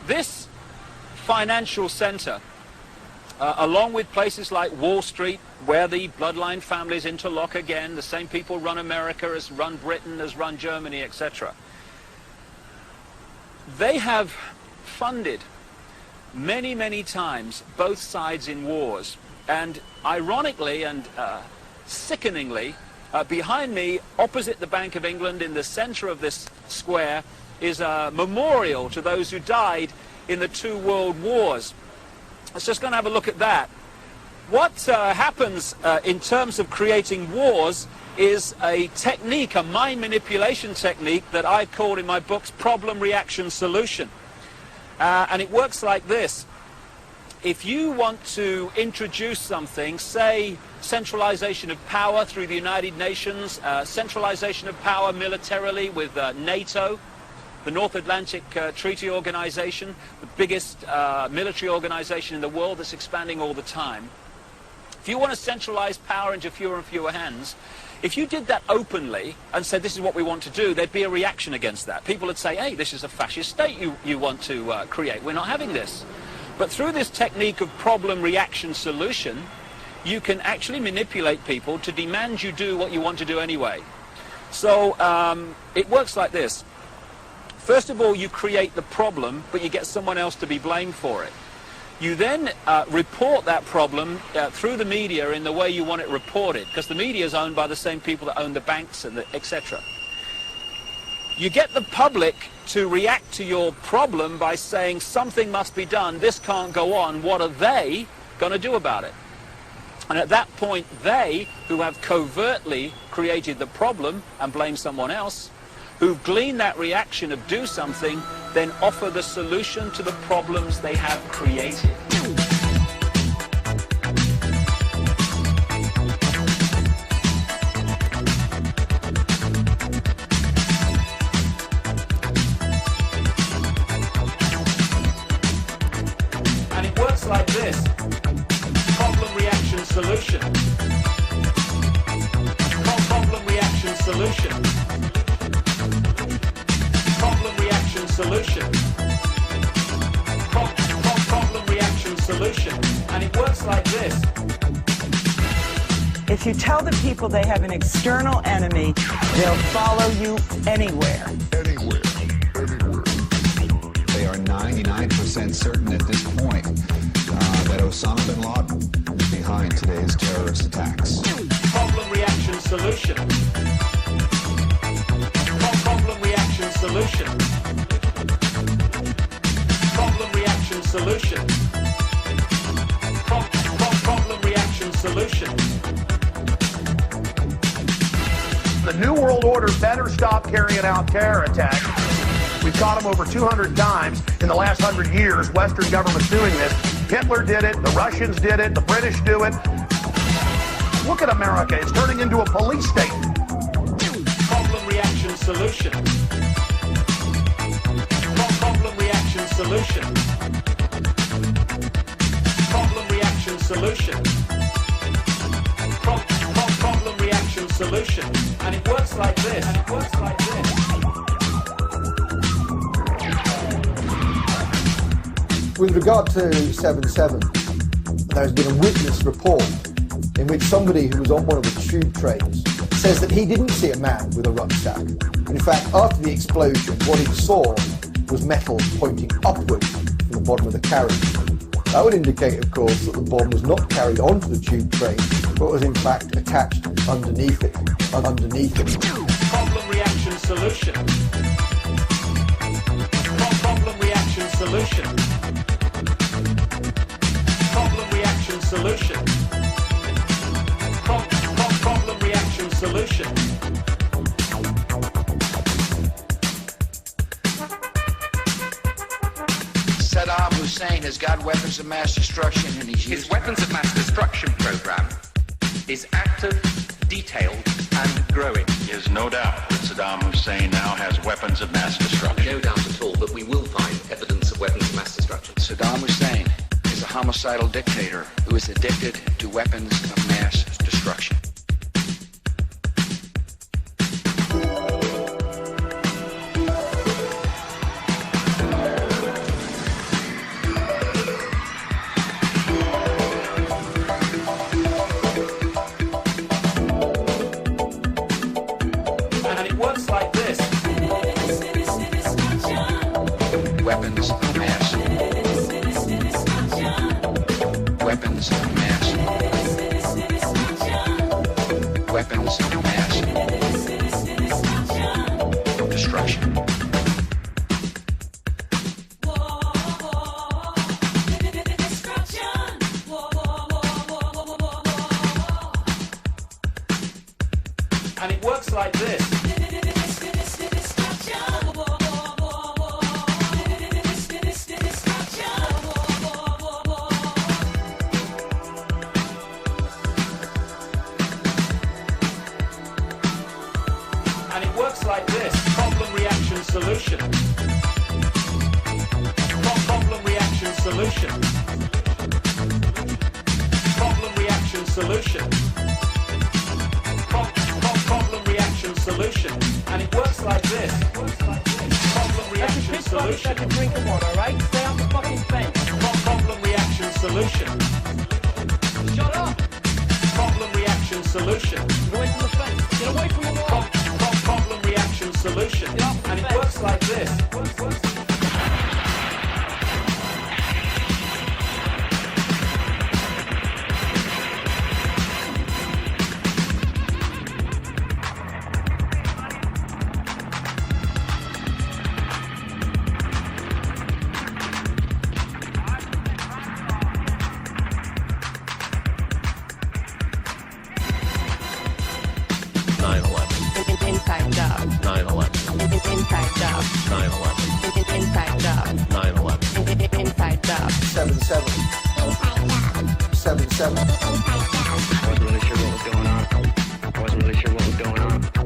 This financial center, along with places like Wall Street, where the bloodline families interlock again, the same people run America as run Britain, as run Germany, etc. They have funded many, many times both sides in wars. And ironically and sickeningly, behind me, opposite the Bank of England, in the center of this square, is a memorial to those who died in the 2 world wars. Let's just go and have a look at that. What happens in terms of creating wars is a technique, a mind manipulation technique that I called in my books problem, reaction, solution. And it works like this. If you want to introduce something, say centralization of power through the United Nations, centralization of power militarily with NATO, the North Atlantic Treaty Organization, the biggest military organization in the world that's expanding all the time. If you want to centralize power into fewer and fewer hands, if you did that openly and said this is what we want to do, there'd be a reaction against that. People would say, hey, this is a fascist state you want to create. We're not having this. But through this technique of problem, reaction, solution, you can actually manipulate people to demand you do what you want to do anyway. So it works like this. First of all, you create the problem, but you get someone else to be blamed for it. You then report that problem through the media in the way you want it reported, because the media is owned by the same people that own the banks, and etc. You get the public to react to your problem by saying something must be done, this can't go on, what are they going to do about it? And at that point, they, who have covertly created the problem and blame someone else, who've gleaned that reaction of do something, then offer the solution to the problems they have created. And it works like this. Problem, reaction, solution. Problem, reaction, solution. Problem, reaction, solution. Problem, reaction, solution. And it works like this. If you tell the people they have an external enemy, they'll follow you anywhere. Anywhere. They are 99% certain at this point that Osama bin Laden is behind today's terrorist attacks. Problem, reaction, solution. Problem, reaction, solution. Problem, reaction, solution. Problem, reaction, solution. The New World Order better stop carrying out terror attacks. We've caught them over 200 times in the last 100 years. Western governments doing this. Hitler did it. The Russians did it. The British do it. Look at America. It's turning into a police state. Problem, reaction, solution. Problem, reaction, solution. Problem, reaction, solution. Problem, reaction, solution. And it works like this. And it works like this. With regard to 7/7, there has been a witness report in which somebody who was on one of the tube trains says that he didn't see a man with a rucksack. In fact, after the explosion, what he saw was metal pointing upward from the bottom of the carriage. That would indicate, of course, that the bomb was not carried onto the tube train, but was in fact attached underneath it. Problem, reaction, solution. Problem, reaction, solution. Problem, reaction, solution. Problem, reaction, solution. Saddam Hussein has got weapons of mass destruction, and he's used his weapons of mass destruction program is active, detailed, and growing. There's no doubt that Saddam Hussein now has weapons of mass destruction. No doubt at all, but we will find evidence of weapons of mass destruction. Saddam Hussein is a homicidal dictator who is addicted to weapons of mass destruction. works like this. Weapons of mass. Weapons of mass. Weapons of mass destruction. And it works like this. And it works like this. Problem, reaction, solution. Problem, reaction, solution. Problem, reaction, solution. Problem, reaction, solution. And it works like this. Problem, reaction, solution. That's a drink of water, right? Stay off the fucking fence. Problem, reaction, solution. Shut up! Problem, reaction, solution. Get away from the fence. Get away from the wall. Problem, reaction, solution. And it works like this. Inside job. 9/11. Inside job. 9/11. Inside job. 9/11. Inside job. 7/7. 7/7. I wasn't really sure what was going on.